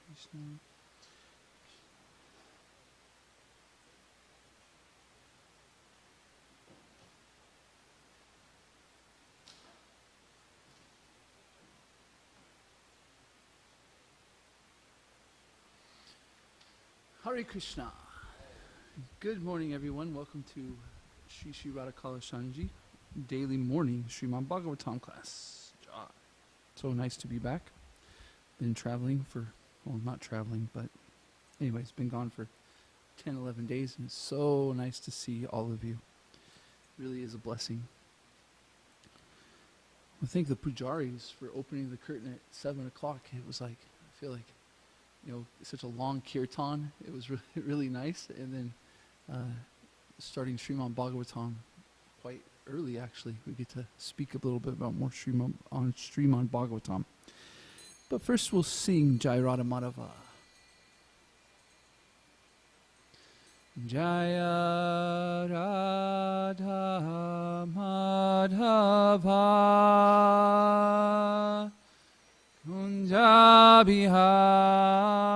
Krishna. Hare Krishna. Good morning, everyone. Welcome to Shri Shri Radhakala Shanji daily morning Srimad Bhagavatam class. So nice to be back. Been traveling for, well, not traveling, but anyways, been gone for 10, 11 days, and it's so nice to see all of you. Really is a blessing. I thank the pujaris for opening the curtain at 7 o'clock. It was like, I feel like, such a long kirtan. It was really, really nice. And then starting Srimad Bhagavatam quite early, actually. We get to speak a little bit about more Srimad Bhagavatam. But first we'll sing Jai Radha Madhava. Jaya Radha Madhava Kunja Bihari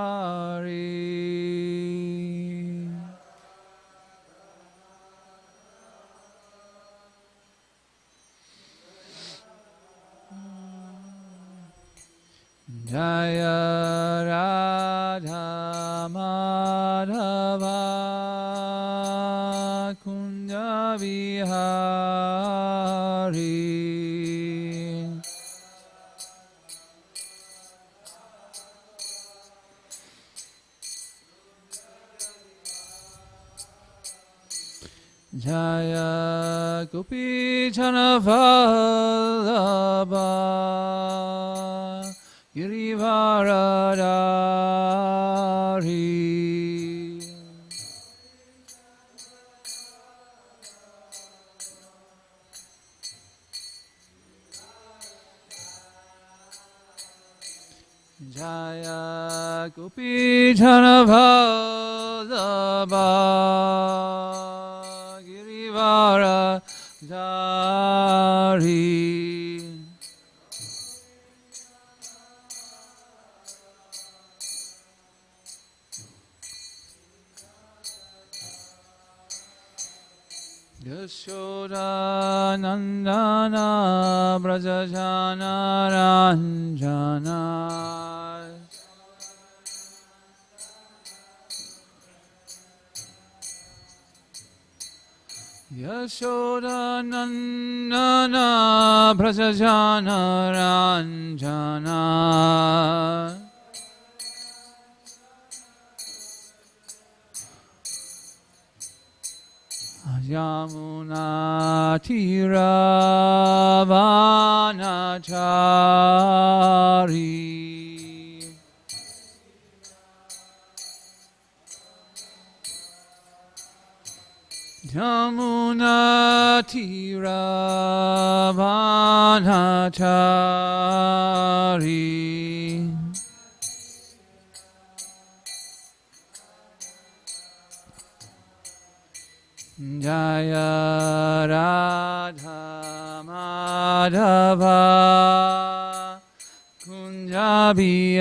Jaya Radha Madhava Kunja Bihari Jaya Gopi Chanavallabha Girivaradari Jaya Gopi Chanavallabha Girivaradari Yashoda Nanda-braja Ranjana Yashoda Nanda-braja Ranjana Yamuna Tiravanachari Yamuna Tiravanachari Jaya Radha Madhava Kunja Bihari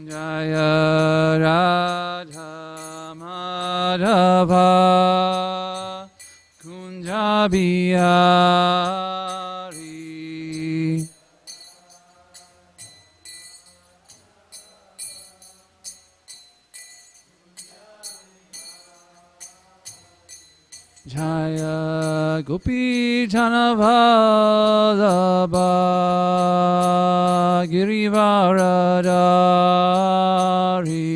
Jaya Radha Madhava Kunja Bihari Jaya Gopi Chanavallabha Girivaradari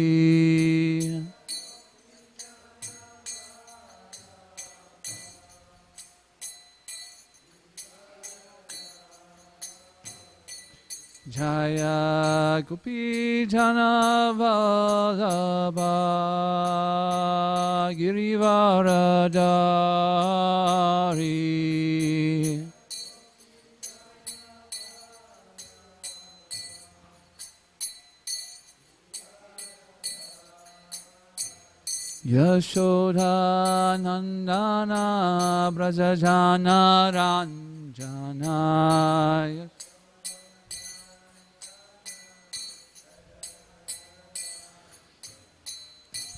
Jaya Gopi Chanavallabha Girivaradari Yashoda Nandana Braja Jana Ranjana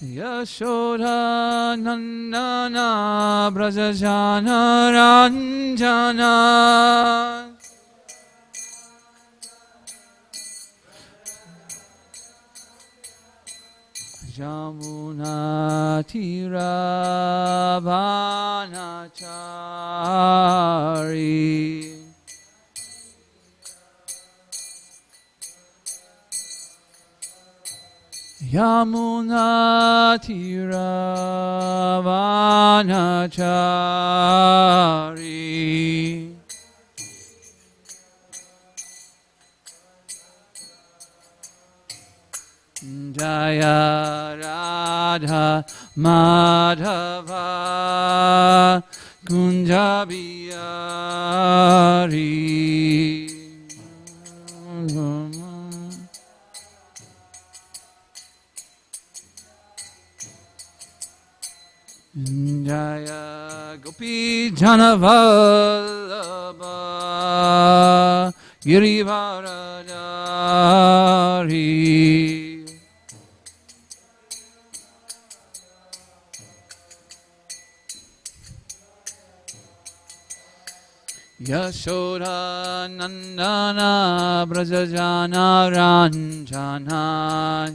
Yashoda Nandana Braja Jana Ranjana Jamuna Tira Vanachari Yamuna Tira Vanachari Jaya Radha Madhava Kunjabiyari Jaya Gopi Janavallabha Girivaradari Yashoda Nandana Brajajana Ranjana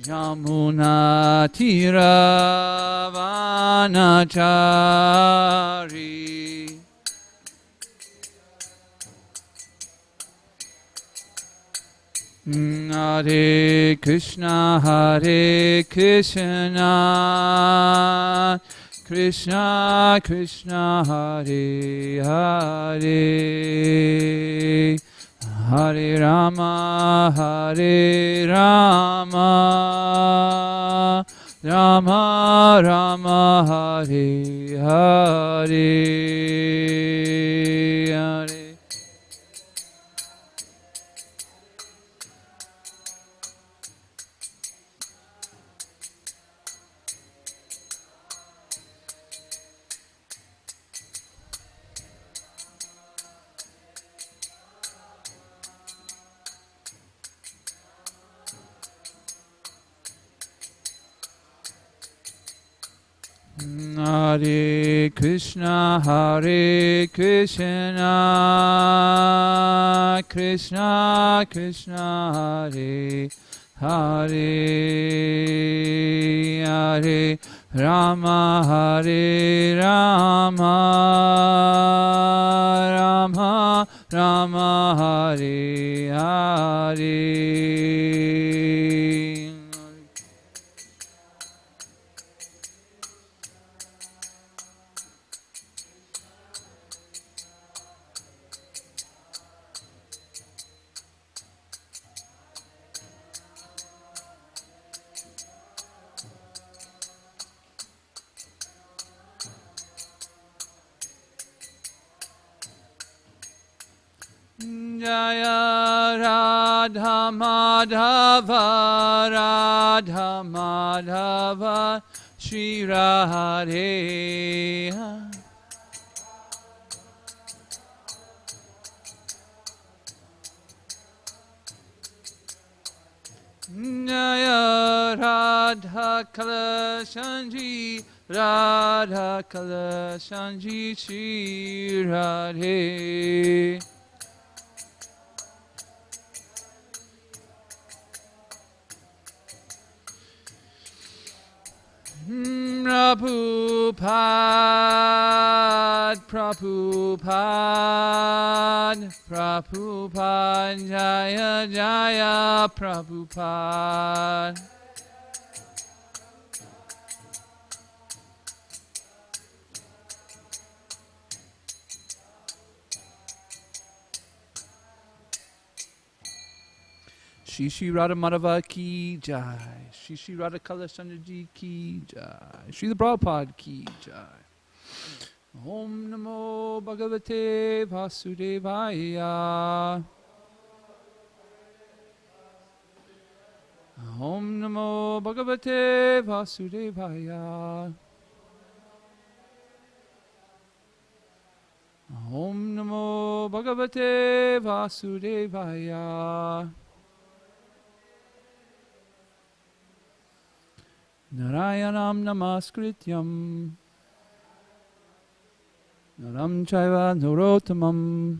Yamuna Tira Vanachari Hare Krishna Krishna Krishna Hare Hare Hare Rama Rama Rama Hare Hare Hare Hare Krishna Krishna Krishna Hare Hare Hare Rama Rama Hare Hare Jaya Radha Madhava Shri Radhe Jaya Radha Kalashanji Shri Radhe Prabhupada Jaya Prabhupada Shri Radha Madhava ki jai. Shri Radha Kalashanji ki jai. Shri the Prabhupada ki jai. Om Namo Bhagavate Vasudevaya. Om Namo Bhagavate Vasudevaya. Om Namo Bhagavate Vasudevaya. Narayanam Namaskrityam Naram Chaiva Narottamam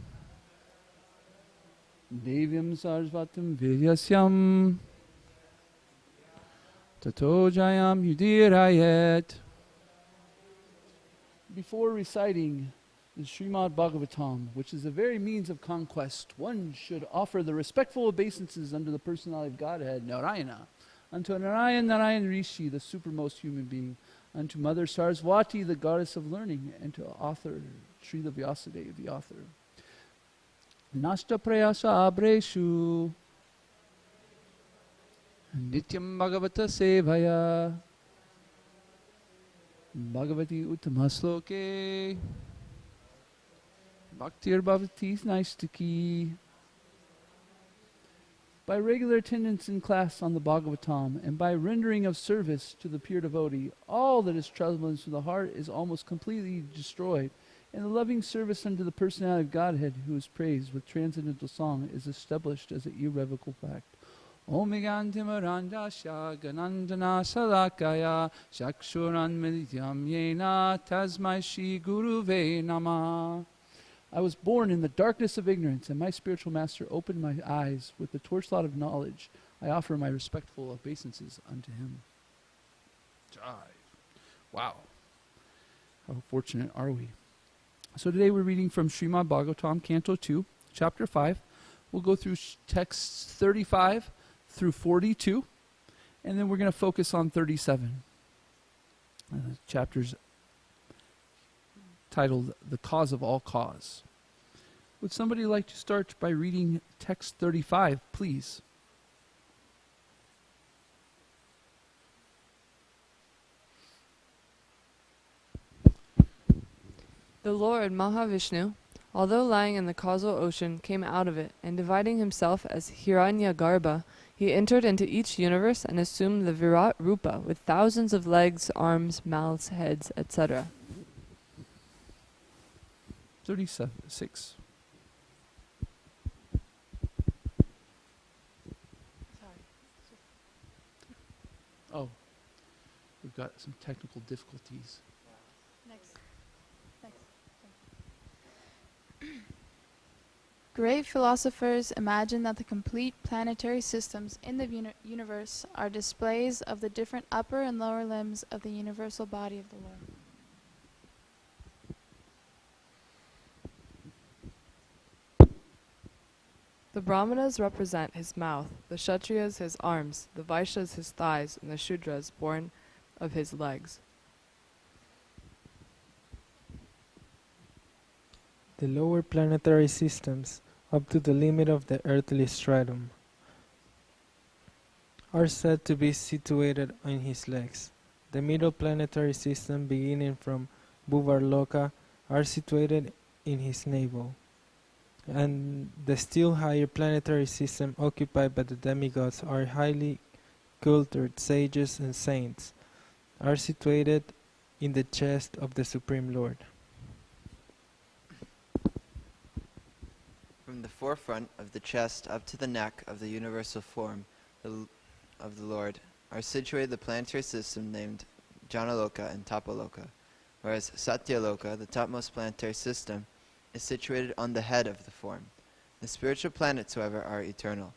Devyam Sarasvatam Vidyasyam Tato Jayam Yudirayet. Before reciting the Srimad Bhagavatam, which is the very means of conquest, one should offer the respectful obeisances unto the personality of Godhead, Narayana, unto Narayan Rishi, the supermost human being, unto Mother Saraswati, the goddess of learning, and to author Srila Vyasadeva, the author. Nashta prayasa abreshu nityam bhagavata sevaya bhagavati uttamasloke bhaktir bhavati naistaki. By regular attendance in class on the Bhagavatam and by rendering of service to the pure devotee, all that is troublous from the heart is almost completely destroyed, and the loving service unto the personality of Godhead, who is praised with transcendental song, is established as an irrevocable fact. Om Gantimarandasya Ganandana Salakaya Shakshuran Milityam Yena Tasmai Shri Guruve Namah. I was born in the darkness of ignorance, and my spiritual master opened my eyes with the torchlight of knowledge. I offer my respectful obeisances unto him. Jai. Wow. How fortunate are we? So today we're reading from Srimad Bhagavatam, Canto 2, Chapter 5. We'll go through texts 35 through 42, and then we're going to focus on 37. Chapters titled The Cause of All Cause. Would somebody like to start by reading text 35, please? The Lord Mahavishnu, although lying in the causal ocean, came out of it, and dividing himself as Hiranyagarbha, he entered into each universe and assumed the Virat Rupa with thousands of legs, arms, mouths, heads, etc. 36. Oh, we've got some technical difficulties. Next. Great philosophers imagine that the complete planetary systems in the universe are displays of the different upper and lower limbs of the universal body of the Lord. The Brahmanas represent his mouth, the Kshatriyas his arms, the Vaishyas his thighs, and the Shudras born of his legs. The lower planetary systems, up to the limit of the earthly stratum, are said to be situated in his legs. The middle planetary system, beginning from Bhuvarloka, are situated in his navel. And the still higher planetary system occupied by the demigods are highly cultured sages and saints, are situated in the chest of the Supreme Lord. From the forefront of the chest up to the neck of the universal form of the Lord are situated the planetary system named Janaloka and Tapaloka, whereas Satyaloka, the topmost planetary system, is situated on the head of the form. The spiritual planets, however, are eternal.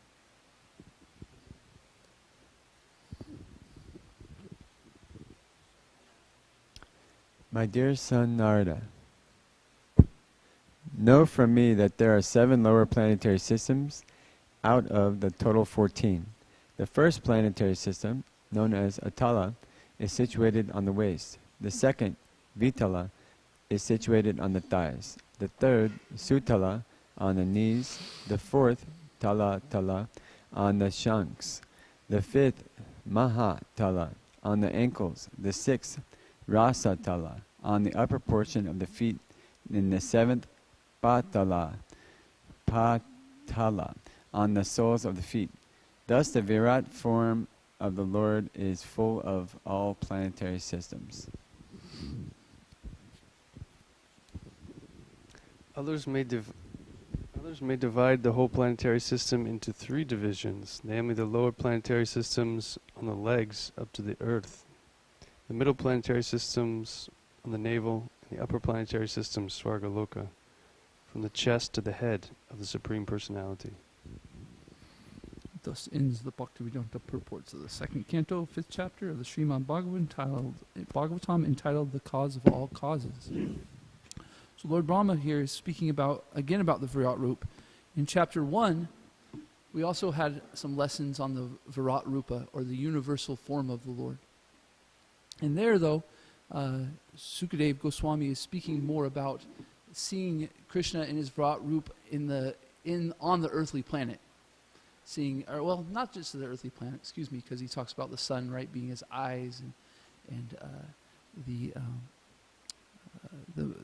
My dear son Narada, know from me that there are 7 lower planetary systems out of the total 14. The first planetary system, known as Atala, is situated on the waist. The second, Vitala, is situated on the thighs. The third, Sutala, on the knees. The fourth, Tala, on the shanks. The fifth, Mahatala, on the ankles. The sixth, Rasatala, on the upper portion of the feet. And the seventh, Patala, on the soles of the feet. Thus the Virat form of the Lord is full of all planetary systems. Others may divide the whole planetary system into three divisions, namely the lower planetary systems on the legs up to the earth, the middle planetary systems on the navel, and the upper planetary systems, Svargaloka, from the chest to the head of the Supreme Personality. Thus ends the Bhaktivedanta purports of the second canto, 5th chapter of the Srimad Bhagavatam entitled The Cause of All Causes. So Lord Brahma here is speaking about the Virat Rupa. In chapter 1, we also had some lessons on the Virat Rupa, or the universal form of the Lord. And there, though, Sukadeva Goswami is speaking more about seeing Krishna in his Virat Rupa on the earthly planet. Not just the earthly planet, because he talks about the sun, right, being his eyes, and the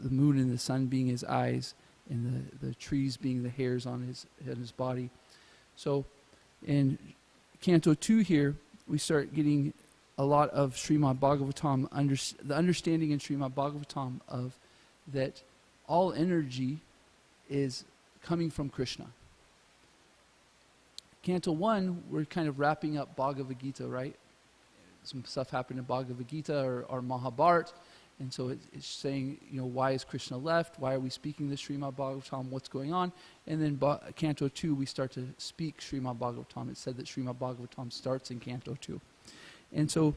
moon and the sun being his eyes, and the trees being the hairs on his body. So in Canto 2 here, we start getting a lot of Srimad Bhagavatam, the understanding in Srimad Bhagavatam of that all energy is coming from Krishna. Canto 1, we're kind of wrapping up Bhagavad Gita, right? Some stuff happened in Bhagavad Gita or Mahabharata, and so it's saying, why is Krishna left? Why are we speaking this Srimad Bhagavatam? What's going on? And then Canto 2, we start to speak Srimad Bhagavatam. It said that Srimad Bhagavatam starts in Canto 2. And so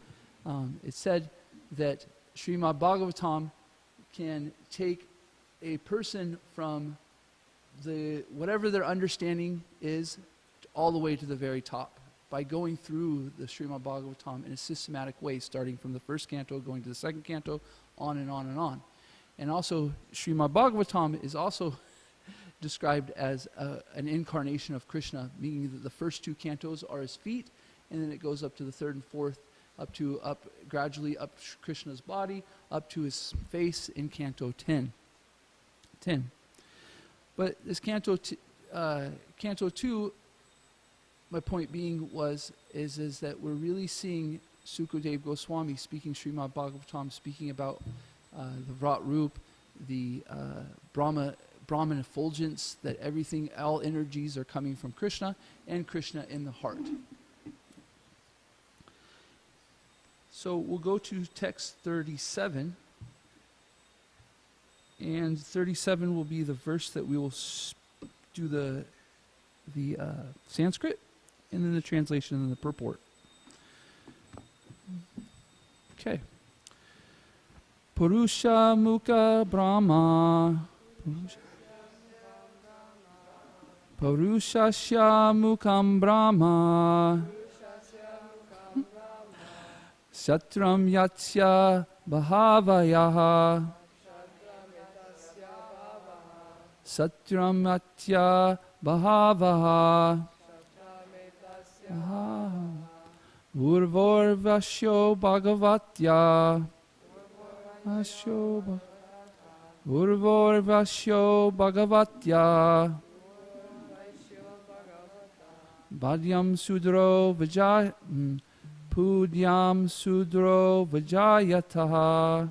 it said that Srimad Bhagavatam can take a person from whatever their understanding is all the way to the very top by going through the Srimad Bhagavatam in a systematic way, starting from the first canto, going to the second canto, on and on and on. And also, Srimad Bhagavatam is also described as an incarnation of Krishna, meaning that the first two cantos are his feet, and then it goes up to the third and fourth, gradually up Krishna's body, up to his face in Canto 10. But this Canto 2, my point being is that we're really seeing Sukadeva Goswami speaking Srimad Bhagavatam, speaking about the Virat Rupa, the Brahman effulgence, that all energies are coming from Krishna, and Krishna in the heart. So we'll go to text 37, and 37 will be the verse that we will do the Sanskrit, and then the translation and the purport. Okay. Purusha Mukha Brahma. Purushasya Mukham Brahma. Satram Yatsya Bhavayaha. Satram Yatsya Bhavaha. Urvor Vasho Bhagavatya. Urvor Vasho Bhagavatya. Bhadyam Sudro Vajayataha. Pudyam Sudro Vajayataha.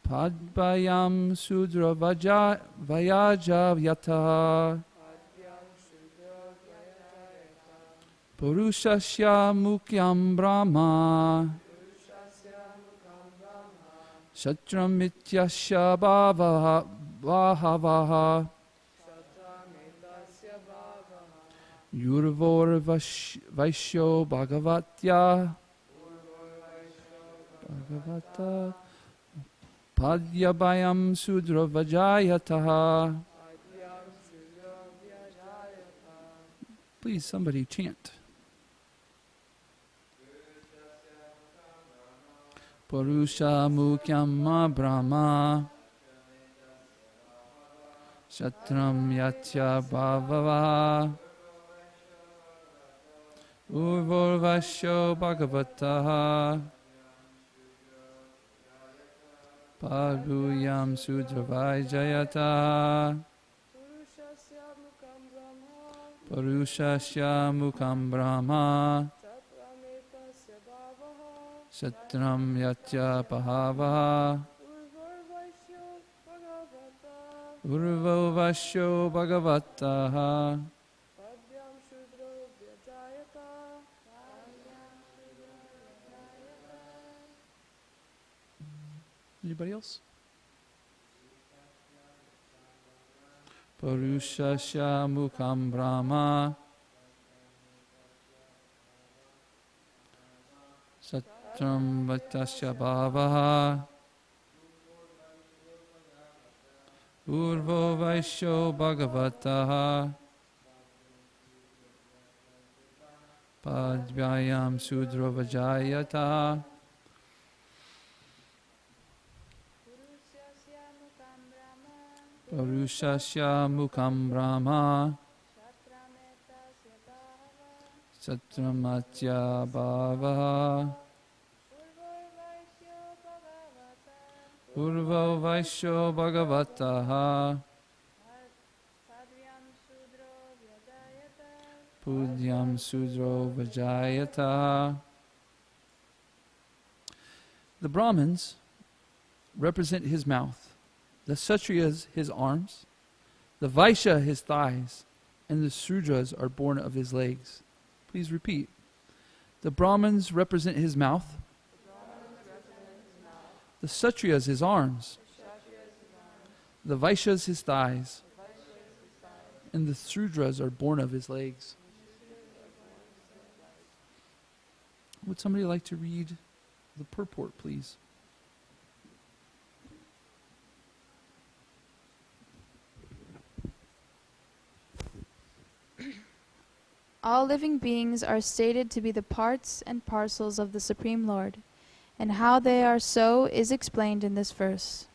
Padbayam Sudro Vajayataha. Purushasya Mukhyam Brahma. Shatram Mityasya Bhavaha. Yurvor Vaishyo Bhagavatya. Padyabayam Sudra Vajayataha. Please, somebody chant. Purusha Mukhyam Brahma. Shatram Yatya Bhavava. Urvor Vaishyo Bhagavataha. Padbhuyam Sudra Vajayata. Purushasya mukham brahma Satram yatya pahavaha Urvo vasyo bhagavataha. Anybody else? Purushasya mukham brahma Satram vatasya bhavaha Urvo vaishyo bhagavataha Padvyayam sudro vajayata Purushasya mukham brahma Satramatya bhavaha Urvo vaishyo bhagavataha Pudhyam sudro vajayata. The Brahmins represent his mouth, the Kshatriyas his arms, the Vaishya his thighs, and the Sudras are born of his legs. Please repeat. The Brahmins represent his mouth, the Kshatriyas his arms, the Vaishyas his thighs, and the Sudras are born of his legs. Would somebody like to read the purport, please? All living beings are stated to be the parts and parcels of the Supreme Lord, and how they are so is explained in this verse.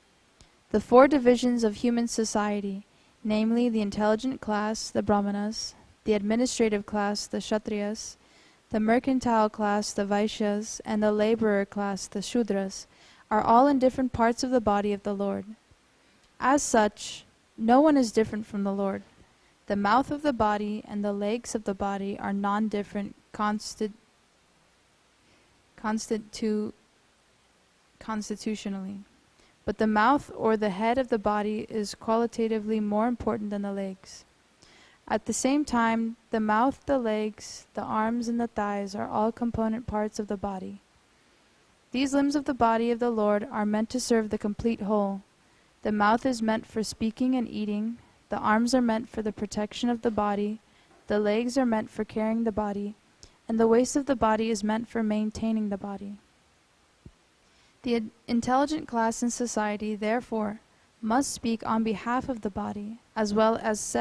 The four divisions of human society, namely the intelligent class, the Brahmanas, the administrative class, the Kshatriyas, the mercantile class, the Vaishyas, and the laborer class, the Shudras, are all in different parts of the body of the Lord. As such, no one is different from the Lord. The mouth of the body and the legs of the body are non-different constitutionally. But the mouth or the head of the body is qualitatively more important than the legs. At the same time, the mouth, the legs, the arms, and the thighs are all component parts of the body. These limbs of the body of the Lord are meant to serve the complete whole. The mouth is meant for speaking and eating, the arms are meant for the protection of the body, the legs are meant for carrying the body, and the waist of the body is meant for maintaining the body. The intelligent class in society, therefore, must speak on behalf of the body, as well as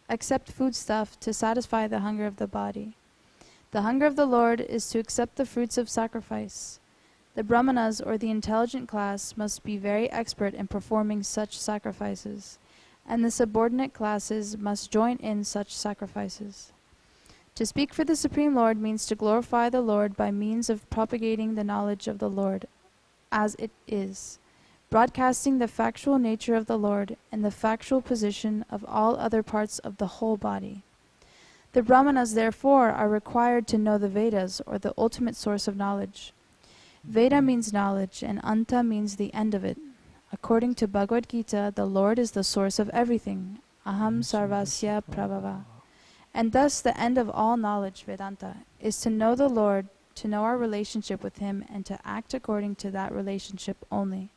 accept foodstuff to satisfy the hunger of the body. The hunger of the Lord is to accept the fruits of sacrifice. The Brahmanas, or the intelligent class, must be very expert in performing such sacrifices, and the subordinate classes must join in such sacrifices. To speak for the Supreme Lord means to glorify the Lord by means of propagating the knowledge of the Lord as it is, broadcasting the factual nature of the Lord and the factual position of all other parts of the whole body. The Brahmanas, therefore, are required to know the Vedas, or the ultimate source of knowledge. Veda means knowledge, and Anta means the end of it. According to Bhagavad Gita, the Lord is the source of everything. Aham sarvasya prabhava. And thus the end of all knowledge, Vedanta, is to know the Lord, to know our relationship with Him, and to act according to that relationship only.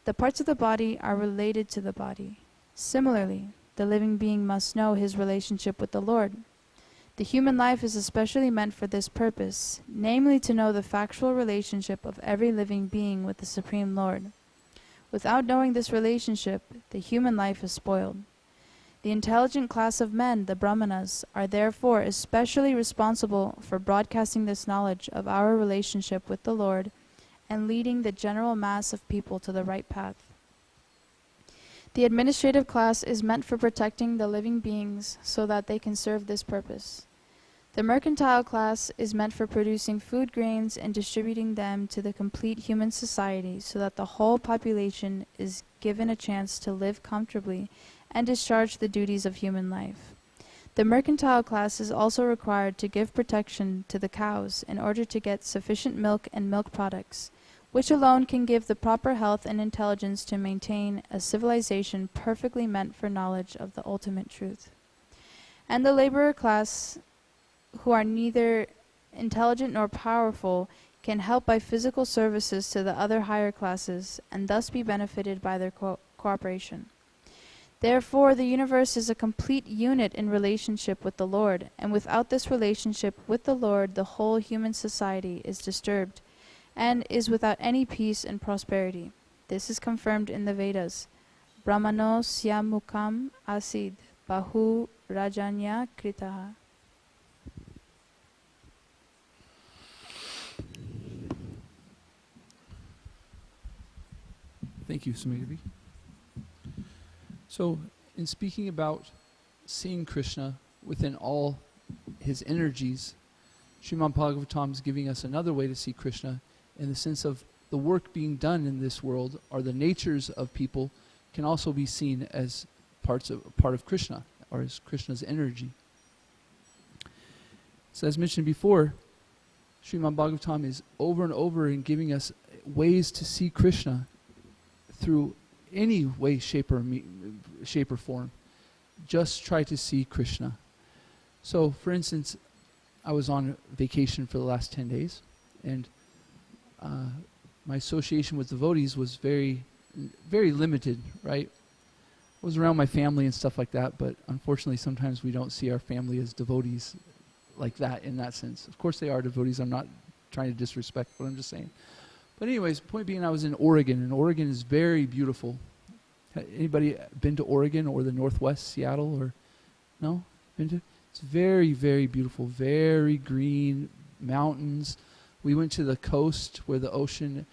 The parts of the body are related to the body. Similarly, the living being must know his relationship with the Lord. The human life is especially meant for this purpose, namely to know the factual relationship of every living being with the Supreme Lord. Without knowing this relationship, the human life is spoiled. The intelligent class of men, the Brahmanas, are therefore especially responsible for broadcasting this knowledge of our relationship with the Lord and leading the general mass of people to the right path. The administrative class is meant for protecting the living beings so that they can serve this purpose. The mercantile class is meant for producing food grains and distributing them to the complete human society so that the whole population is given a chance to live comfortably and discharge the duties of human life. The mercantile class is also required to give protection to the cows in order to get sufficient milk and milk products, which alone can give the proper health and intelligence to maintain a civilization perfectly meant for knowledge of the ultimate truth. And the laborer class, who are neither intelligent nor powerful, can help by physical services to the other higher classes, and thus be benefited by their cooperation. Therefore, the universe is a complete unit in relationship with the Lord, and without this relationship with the Lord, the whole human society is disturbed, and is without any peace and prosperity. This is confirmed in the Vedas. Brahmano syamukam asid bahu rajanya kritaha. Thank you, Sumedvi. So, in speaking about seeing Krishna within all his energies, Srimad Bhagavatam is giving us another way to see Krishna in the sense of the work being done in this world, or the natures of people, can also be seen as part of Krishna, or as Krishna's energy. So as mentioned before, Srimad Bhagavatam is over and over in giving us ways to see Krishna through any way, shape or form. Just try to see Krishna. So, for instance, I was on vacation for the last 10 days, and my association with devotees was very, very limited, right? I was around my family and stuff like that, but unfortunately sometimes we don't see our family as devotees like that, in that sense. Of course they are devotees. I'm not trying to disrespect what I'm just saying. But anyways, point being, I was in Oregon, and Oregon is very beautiful. Anybody been to Oregon or the Northwest, Seattle, or no? Been to? It's very, very beautiful, very green, mountains. We went to the coast where the ocean,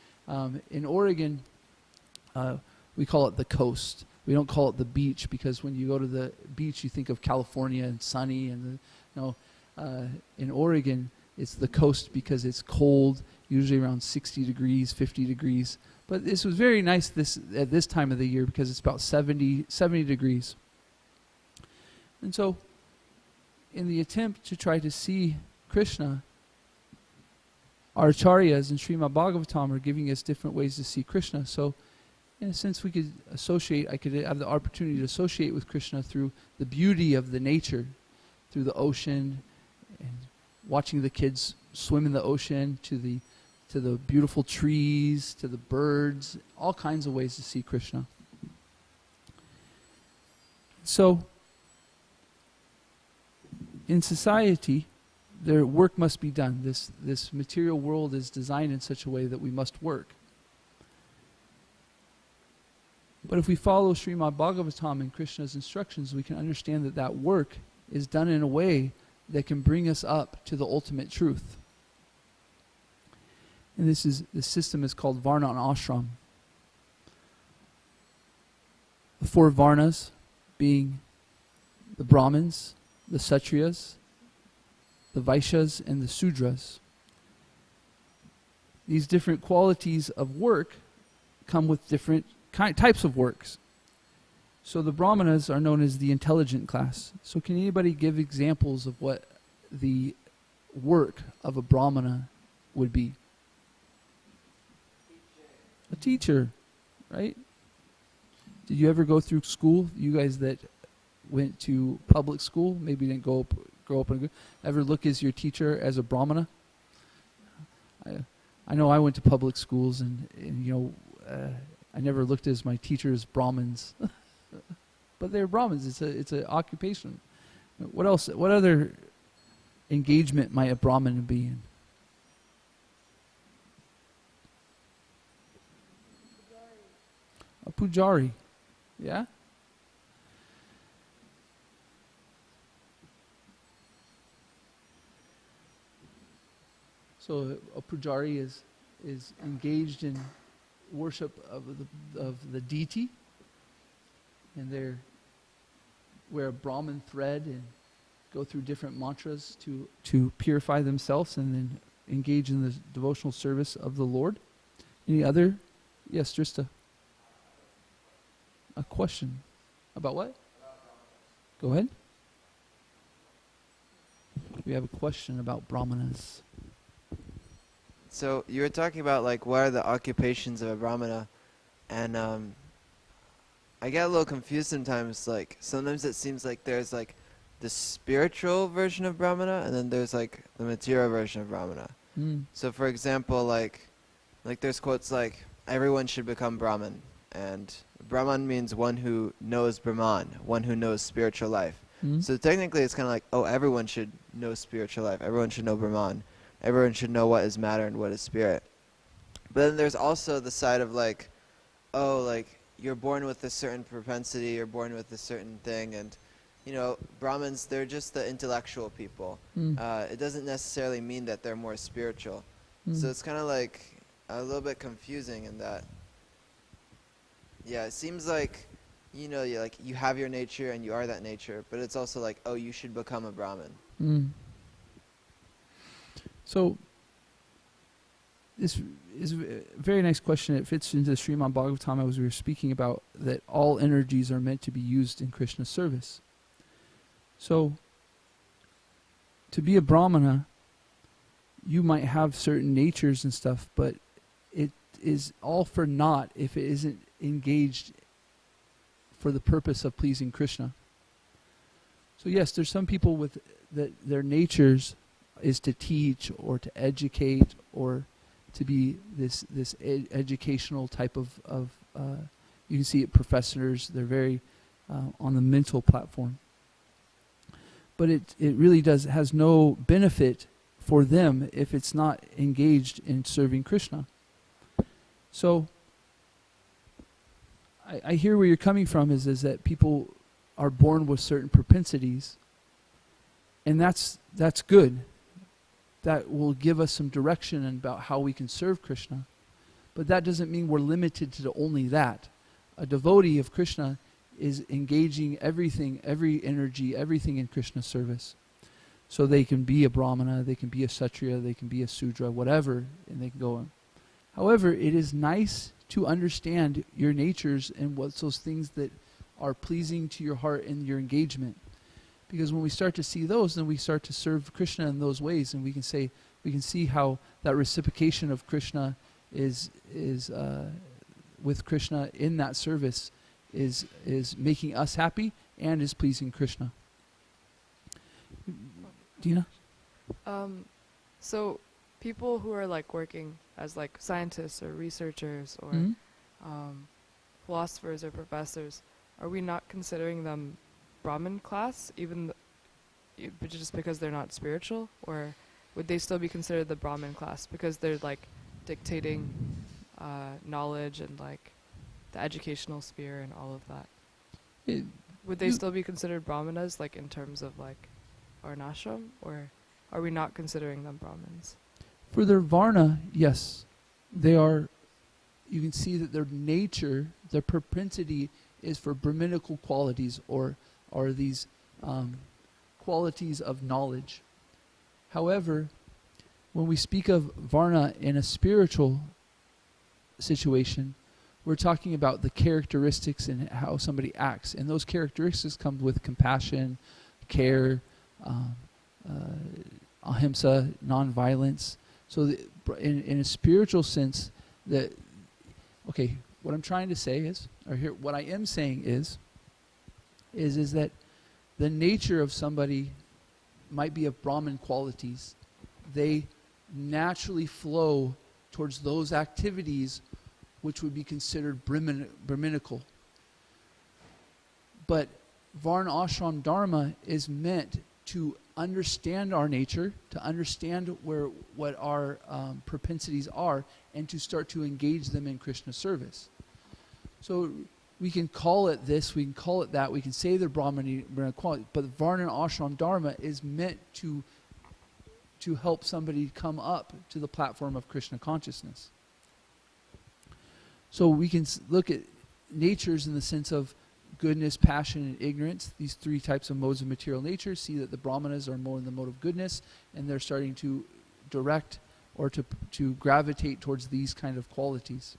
in Oregon, we call it the coast. We don't call it the beach, because when you go to the beach, you think of California and sunny, and in Oregon, it's the coast because it's cold, usually around 60 degrees, 50 degrees. But this was very nice at this time of the year because it's about 70 degrees. And so, in the attempt to try to see Krishna, our acharyas and Srimad Bhagavatam are giving us different ways to see Krishna. So, in a sense, I could have the opportunity to associate with Krishna through the beauty of the nature, through the ocean, and watching the kids swim in the ocean, to the beautiful trees, to the birds, all kinds of ways to see Krishna. So, in society, their work must be done. This material world is designed in such a way that we must work. But if we follow Srimad Bhagavatam and Krishna's instructions, we can understand that that work is done in a way that can bring us up to the ultimate truth. And this system is called Varna and Ashram. The 4 Varnas being the Brahmins, the Kshatriyas, the Vaishyas, and the Sudras. These different qualities of work come with different types of works. So the Brahmanas are known as the intelligent class. So can anybody give examples of what the work of a Brahmana would be? A teacher, right? Did you ever go through school? You guys that went to public school, maybe didn't grow up and ever look as your teacher as a Brahmana? I know I went to public schools, and I never looked as my teachers Brahmins, but they're Brahmins. It's an occupation. What else? What other engagement might a Brahmin be in? A pujari, yeah. So a pujari is engaged in worship of the deity, and they wear a Brahmin thread and go through different mantras to purify themselves, and then engage in the devotional service of the Lord. Any other? Yes, Drista. A question about what? Go ahead. We have a question about brahmanas. So you were talking about like what are the occupations of a brahmana, and I get a little confused sometimes. Like sometimes it seems like there's like the spiritual version of brahmana, and then there's like the material version of brahmana. Mm. So for example, like there's quotes like everyone should become Brahman, and Brahman means one who knows Brahman, one who knows spiritual life. Mm. So technically it's kind of like, oh, everyone should know spiritual life, everyone should know Brahman, everyone should know what is matter and what is spirit. But then there's also the side of like, oh, like you're born with a certain propensity, you're born with a certain thing, and you know, Brahmins, they're just the intellectual people. Mm. It doesn't necessarily mean that they're more spiritual. Mm. So it's kind of like a little bit confusing in that. Yeah, it seems like, you know, you have your nature and you are that nature, but it's also like, oh, you should become a Brahmin. Mm. So, this is a very nice question. It fits into the Srimad Bhagavatam as we were speaking about, that all energies are meant to be used in Krishna's service. So, to be a Brahmana, you might have certain natures and stuff, but it is all for naught if it isn't engaged for the purpose of pleasing Krishna. So yes, there's some people with that their natures is to teach or to educate or to be this educational type of you can see it, professors, they're very on the mental platform. But it really has no benefit for them if it's not engaged in serving Krishna. So I hear where you're coming from is that people are born with certain propensities, and that's good. That will give us some direction about how we can serve Krishna. But that doesn't mean we're limited to only that. A devotee of Krishna is engaging everything, every energy, everything in Krishna's service. So they can be a Brahmana, they can be a Kshatriya, they can be a Sudra, whatever, and they can go on. However, it is nice to understand your natures and what's those things that are pleasing to your heart in your engagement. Because when we start to see those, then we start to serve Krishna in those ways, and we can see how that reciprocation of Krishna is with Krishna in that service is making us happy and is pleasing Krishna. Dina? So people who are like working as like scientists or researchers or Mm-hmm. Philosophers or professors, are we not considering them Brahmin class but just because they're not spiritual? Or would they still be considered the Brahmin class because they're like dictating knowledge and like the educational sphere and all of that? Would they still be considered Brahmanas like in terms of like Varnashram, or are we not considering them Brahmins? For their Varna, yes. They are, you can see that their nature, their propensity is for Brahminical qualities or these qualities of knowledge. However, when we speak of Varna in a spiritual situation, we're talking about the characteristics and how somebody acts. And those characteristics come with compassion, care, ahimsa, non-violence. So in a spiritual sense, what I'm trying to say is, what I am saying is that the nature of somebody might be of Brahmin qualities. They naturally flow towards those activities which would be considered Brahminical. But Varna Ashram Dharma is meant to understand our nature, to understand what our propensities are, and to start to engage them in Krishna service. So we can call it this, we can call it that, we can say they're Brahmana quality, but Varna Ashram Dharma is meant to help somebody come up to the platform of Krishna consciousness. So we can look at natures in the sense of goodness, passion, and ignorance, these three types of modes of material nature, see that the Brahmanas are more in the mode of goodness, and they're starting to direct or to gravitate towards these kind of qualities.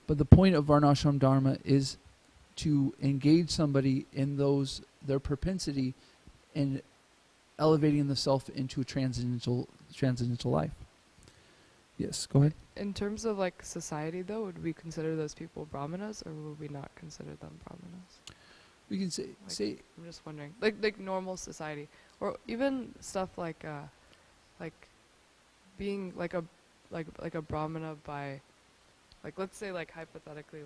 But the point of Varnashram Dharma is to engage somebody in their propensity in elevating the self into a transcendental life. Yes, go ahead. In terms of like society, though, would we consider those people brahmanas, or would we not consider them brahmanas? We can say I'm just wondering, like normal society, or even stuff like being like a brahmana by, like, let's say, like, hypothetically,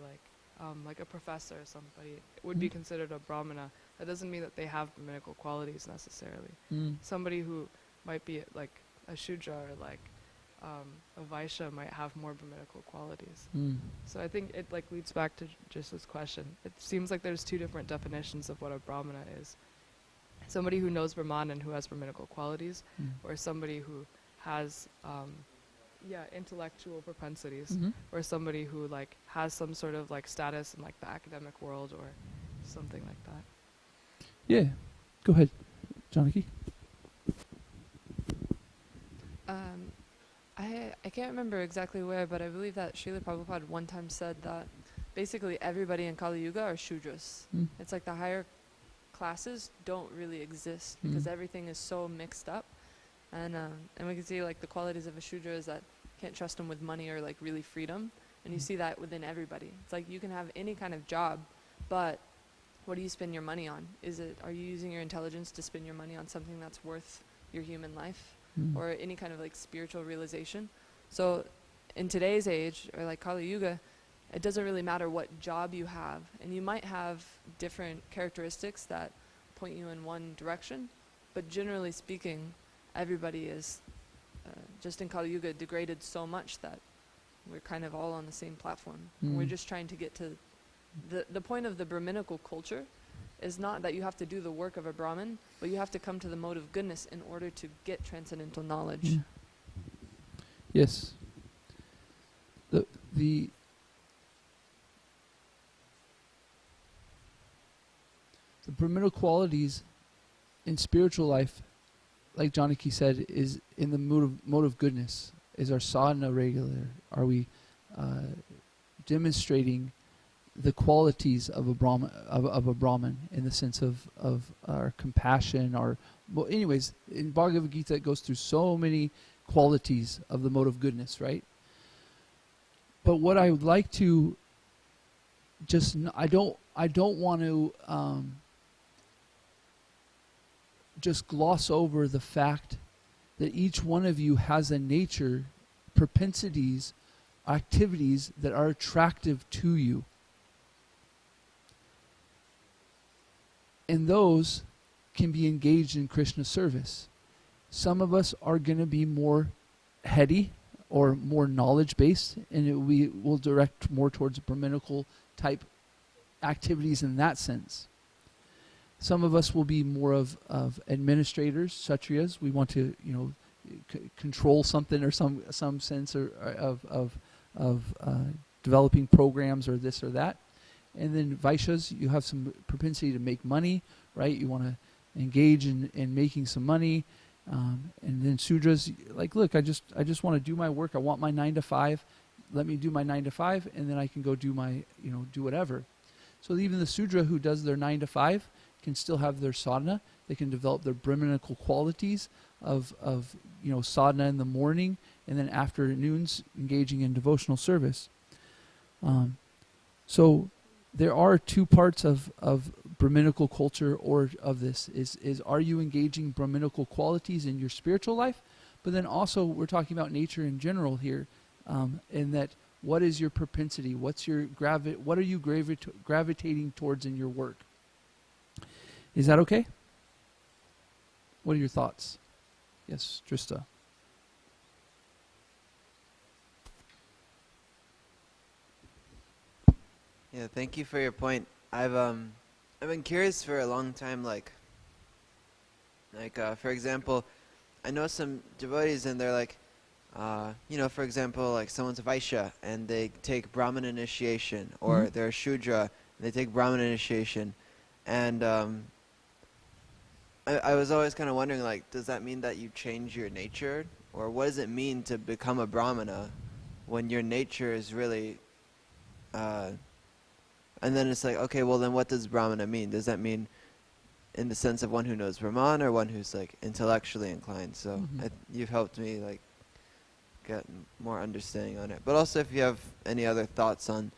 like a professor or somebody would be considered a brahmana. That doesn't mean that they have brahminical qualities necessarily. Somebody who might be like a shudra or like a vaishya might have more brahminical qualities. So I think it like leads back to just this question. It seems like there's two different definitions of what a brahmana is. Somebody who knows Brahman and who has brahminical qualities, or somebody who has intellectual propensities, or somebody who like has some sort of like status in like the academic world or something like that. Yeah, go ahead, Janaki. I can't remember exactly where, but I believe that Srila Prabhupada one time said that basically everybody in Kali Yuga are Shudras. It's like the higher classes don't really exist because everything is so mixed up. And we can see like the qualities of a Shudra is that you can't trust them with money or like really freedom. And you see that within everybody. It's like you can have any kind of job, but what do you spend your money on? Are you using your intelligence to spend your money on something that's worth your human life? Or any kind of like spiritual realization. So in today's age, or like Kali Yuga, it doesn't really matter what job you have. And you might have different characteristics that point you in one direction, but generally speaking, everybody is just in Kali Yuga degraded so much that we're kind of all on the same platform. And we're just trying to get to the point of the Brahminical culture is not that you have to do the work of a Brahmin, but you have to come to the mode of goodness in order to get transcendental knowledge. Yes. The Brahminical qualities in spiritual life, like Janaki said, is in the mode of goodness. Is our sadhana regular? Are we demonstrating the qualities of a Brahman in the sense of our compassion, well, anyways, in Bhagavad Gita it goes through so many qualities of the mode of goodness, right? But what I would like to I don't want to just gloss over the fact that each one of you has a nature, propensities, activities that are attractive to you. And those can be engaged in Krishna service. Some of us are going to be more heady or more knowledge-based, and we will direct more towards Brahminical type activities in that sense. Some of us will be more of administrators, Kshatriyas. We want to, control something or some sense of developing programs or this or that. And then Vaishyas, you have some propensity to make money, right? You want to engage in making some money. And then Sudras, like, look, I just want to do my work. I want my 9 to 5. Let me do my 9 to 5, and then I can go do my, do whatever. So even the Sudra who does their 9 to 5 can still have their sadhana. They can develop their Brahminical qualities of sadhana in the morning, and then afternoons engaging in devotional service. So there are two parts of Brahminical culture or of this. Is are you engaging Brahminical qualities in your spiritual life? But then also we're talking about nature in general here, in that what is your propensity? What's your what are you gravitating towards in your work? Is that okay? What are your thoughts? Yes, Trista. Yeah, thank you for your point. I've been curious for a long time, like for example, I know some devotees and they're like, for example, like someone's a Vaishya and they take Brahman initiation, or they're a Shudra and they take Brahman initiation, and I was always kind of wondering, like, does that mean that you change your nature, or what does it mean to become a Brahmana when your nature is really and then it's like, okay, well then what does Brahmana mean? Does that mean in the sense of one who knows Brahman or one who's like intellectually inclined. So Mhm. you've helped me like get more understanding on it. But also, if you have any other thoughts on,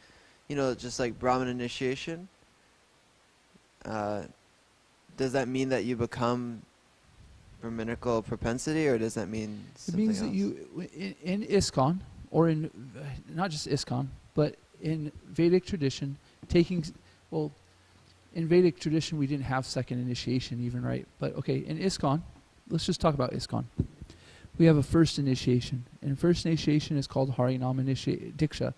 just like Brahman initiation, does that mean that you become Brahminical propensity, or does that mean It something means else? that in ISKCON, or in not just ISKCON, but in Vedic tradition, in Vedic tradition we didn't have second initiation even, right? But okay, in ISKCON, let's just talk about ISKCON. We have a first initiation, and first initiation is called Harinam Diksha.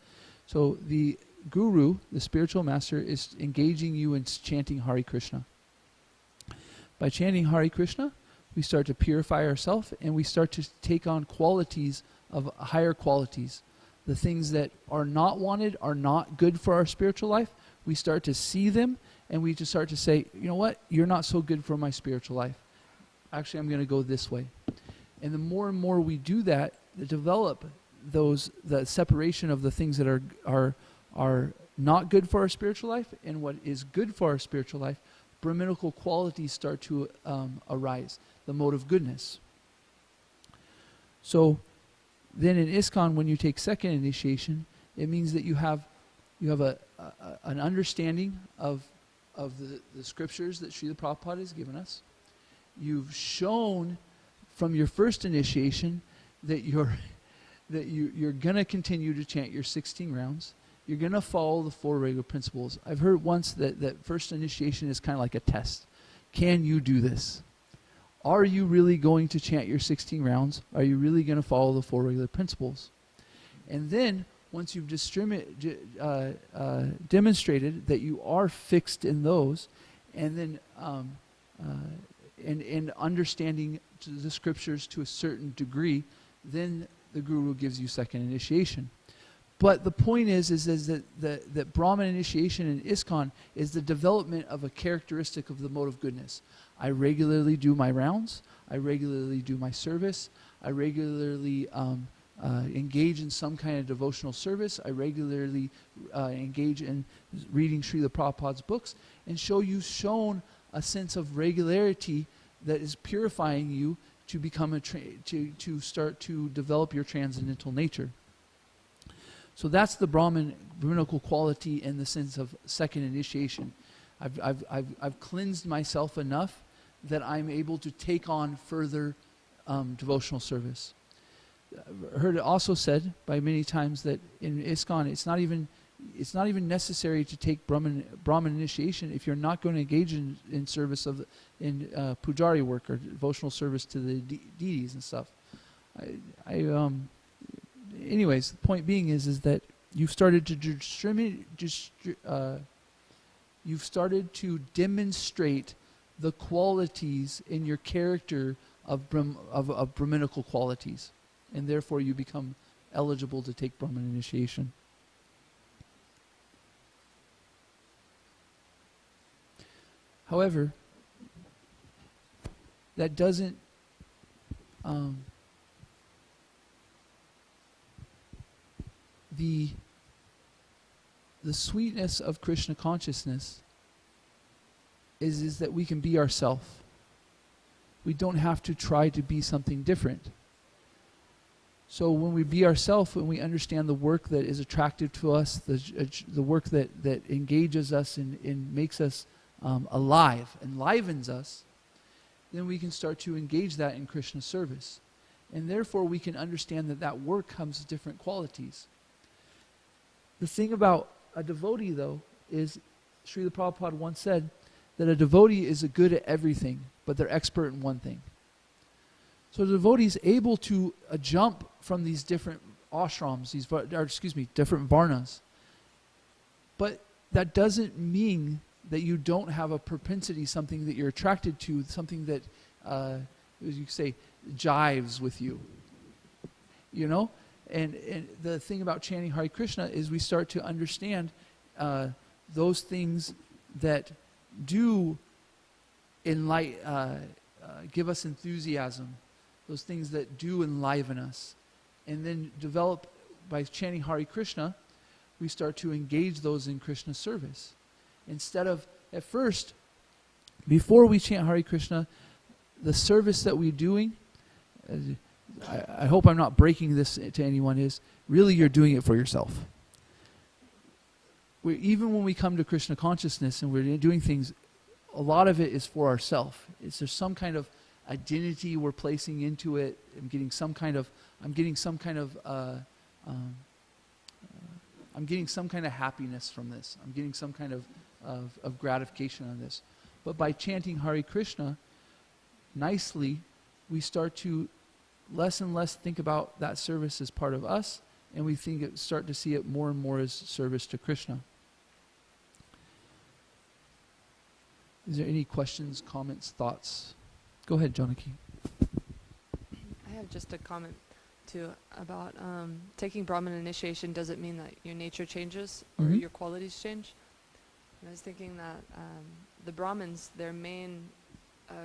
So the guru, the spiritual master, is engaging you in chanting Hare Krishna. By chanting Hare Krishna, we start to purify ourselves, and we start to take on qualities of higher qualities. The things that are not wanted, are not good for our spiritual life, we start to see them, and we just start to say, you know what, you're not so good for my spiritual life. Actually, I'm going to go this way. And the more and more we do that, develop the separation of the things that are not good for our spiritual life and what is good for our spiritual life, Brahminical qualities start to arise, the mode of goodness. So then in ISKCON, when you take second initiation, it means that you have an understanding of the scriptures that Srila Prabhupada has given us. You've shown from your first initiation that you're going to continue to chant your 16 rounds. You're going to follow the 4 regular principles. I've heard once that first initiation is kind of like a test. Can you do this? Are you really going to chant your 16 rounds? Are you really going to follow the 4 regular principles? And then, once you've demonstrated that you are fixed in those, and then and understanding the scriptures to a certain degree, then the guru gives you second initiation. But the point is that Brahman initiation in ISKCON is the development of a characteristic of the mode of goodness. I regularly do my rounds. I regularly do my service. I regularly engage in some kind of devotional service. I regularly engage in reading Srila Prabhupada's books, and shown a sense of regularity that is purifying you to become to start to develop your transcendental nature. So that's the Brahminical quality in the sense of second initiation. I've cleansed myself enough that I'm able to take on further devotional service. I've heard it also said by many times that in ISKCON it's not even necessary to take Brahman initiation if you're not going to engage in service in pujari work or devotional service to the deities and stuff. Anyways, the point being is that you've started to demonstrate the qualities in your character of Brahminical qualities, and therefore you become eligible to take Brahman initiation. However, that doesn't the sweetness of Krishna consciousness is that we can be ourselves. We don't have to try to be something different. So when we be ourselves, when we understand the work that is attractive to us, the work that engages us and makes us alive, enlivens us, then we can start to engage that in Krishna service. And therefore we can understand that work comes with different qualities. The thing about a devotee, though, is Srila Prabhupada once said that a devotee is good at everything, but they're expert in one thing. So the devotee is able to jump from these different ashrams, different varnas. But that doesn't mean that you don't have a propensity, something that you're attracted to, something that, as you say, jives with you. You know? And the thing about chanting Hare Krishna is we start to understand those things that do give us enthusiasm, those things that do enliven us. And then develop, by chanting Hare Krishna, we start to engage those in Krishna service. Instead of, at first, before we chant Hare Krishna, the service that we're doing, I hope I'm not breaking this to anyone, is really you're doing it for yourself. Even when we come to Krishna consciousness and we're doing things, a lot of it is for ourselves. There's some kind of identity we're placing into it. I'm getting some kind of happiness from this. I'm getting some kind of gratification on this. But by chanting Hare Krishna nicely, we start to less and less think about that service as part of us, and we start to see it more and more as service to Krishna. Is there any questions, comments, thoughts? Go ahead, Janaki. I have just a comment too about taking Brahmin initiation doesn't mean that your nature changes or Mhm. your qualities change. And I was thinking that the Brahmins, their main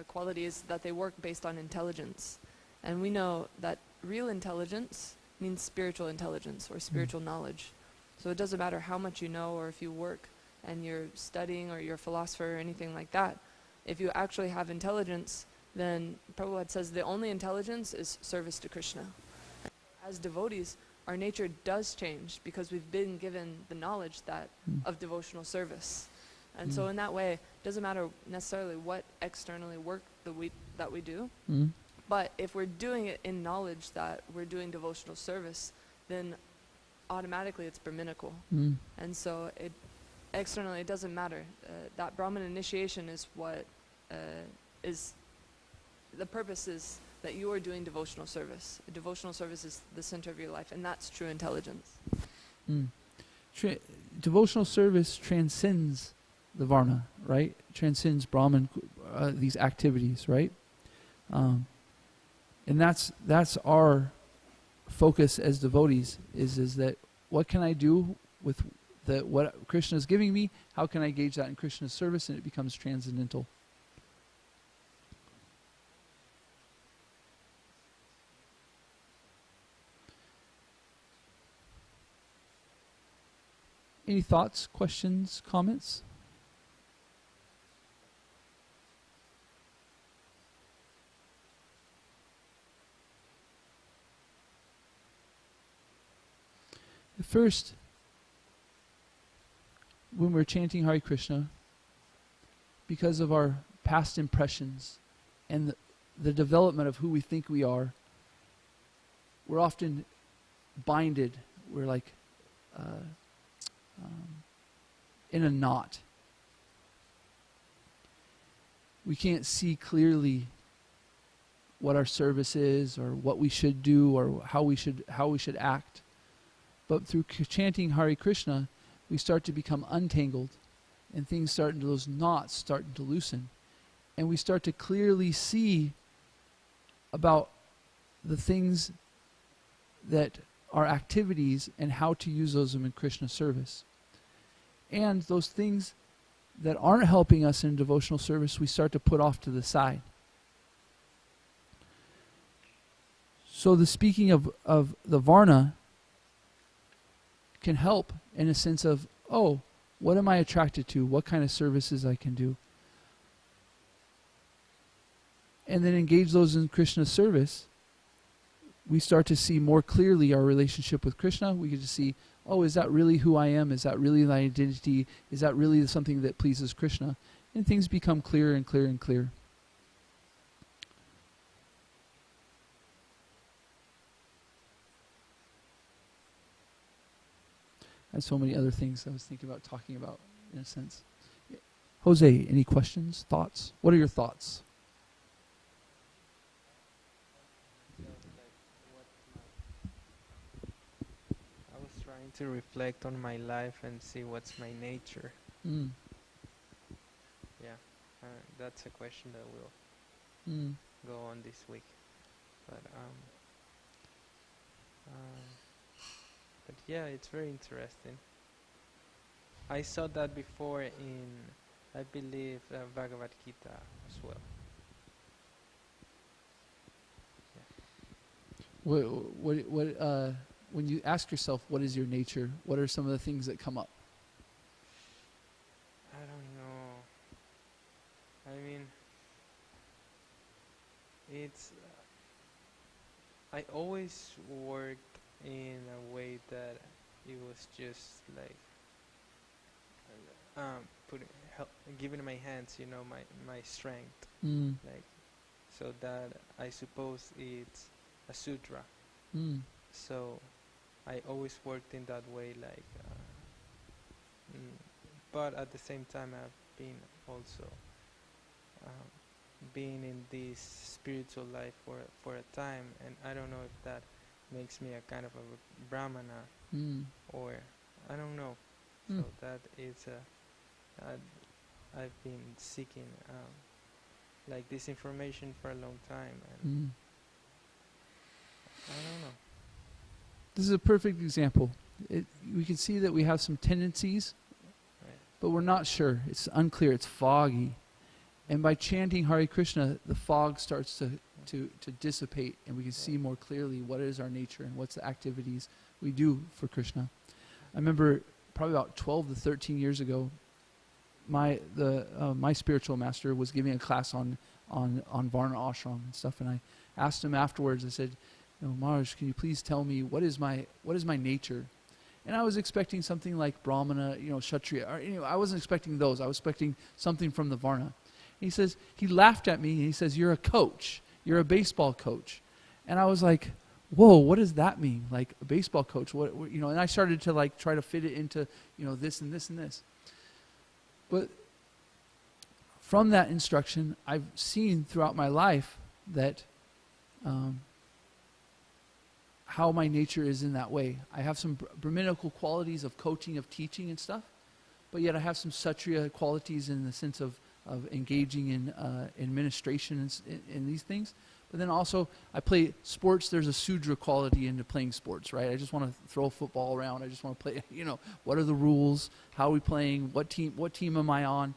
quality is that they work based on intelligence. And we know that real intelligence means spiritual intelligence or spiritual knowledge. So it doesn't matter how much you know or if you work and you're studying or you're a philosopher or anything like that. If you actually have intelligence, then Prabhupada says the only intelligence is service to Krishna. As devotees, our nature does change because we've been given the knowledge that of devotional service. And so in that way, it doesn't matter necessarily what externally work that we do, but if we're doing it in knowledge that we're doing devotional service, then automatically it's Brahminical. And so externally it doesn't matter. That Brahmin initiation is what is, the purpose is that you are doing devotional service. Devotional service is the center of your life, and that's true intelligence. Devotional service transcends the Varna, right? Transcends Brahman, these activities, right? And that's our focus as devotees, is that what can I do with what Krishna is giving me? How can I gauge that in Krishna's service? And it becomes transcendental. Any thoughts, questions, comments? At first, when we're chanting Hare Krishna, because of our past impressions and the development of who we think we are, we're often binded. We're like in a knot. We can't see clearly what our service is, or what we should do, or how we should act. But through chanting Hare Krishna, we start to become untangled, and those knots start to loosen, and we start to clearly see about the things that are activities and how to use those in Krishna service. And those things that aren't helping us in devotional service, we start to put off to the side. So the speaking of the Varna can help in a sense of, oh, what am I attracted to? What kind of services I can do? And then engage those in Krishna's service. We start to see more clearly our relationship with Krishna. We get to see, oh, is that really who I am? Is that really my identity? Is that really something that pleases Krishna? And things become clearer and clearer and clearer. I have so many other things I was thinking about talking about, in a sense. Jose, any questions, thoughts? What are your thoughts? I was trying to reflect on my life and see what's my nature. Yeah, that's a question that will go on this week. But yeah, it's very interesting. I saw that before in, I believe, Bhagavad Gita as well. When you ask yourself, what is your nature? What are some of the things that come up? I don't know. I mean, it's I always worked in a way that it was just like putting help, giving my hands, my strength, Mm. like so that I suppose it's a sutra. Mm. So I always worked in that way, like, but at the same time I've been also um, being in this spiritual life for a time, and I don't know if that makes me a kind of a brahmana, Mm. or I don't know. Mm. So that is I've been seeking like this information for a long time, and Mm. I don't know. This is a perfect example. We can see that we have some tendencies, Right. but we're not sure. It's unclear. It's foggy. And by chanting Hare Krishna, the fog starts to dissipate, and we can see more clearly what is our nature and what's the activities we do for Krishna. I remember probably about 12 to 13 years ago, my spiritual master was giving a class on Varna ashram and stuff, and I asked him afterwards. I said, Maharaj, can you please tell me what is my nature? And I was expecting something like Brahmana, Kshatriya. Or, I wasn't expecting those. I was expecting something from the Varna. He laughed at me and he says, "You're a coach. You're a baseball coach." And I was like, "Whoa, what does that mean? Like a baseball coach? What And I started to like try to fit it into, this and this and this. But from that instruction, I've seen throughout my life that how my nature is in that way. I have some Brahminical qualities of coaching, of teaching and stuff, but yet I have some Kshatriya qualities in the sense of engaging in administration in these things. But then also, I play sports. There's a Sudra quality into playing sports, right? I just want to throw a football around. I just want to play, what are the rules? How are we playing? What team am I on?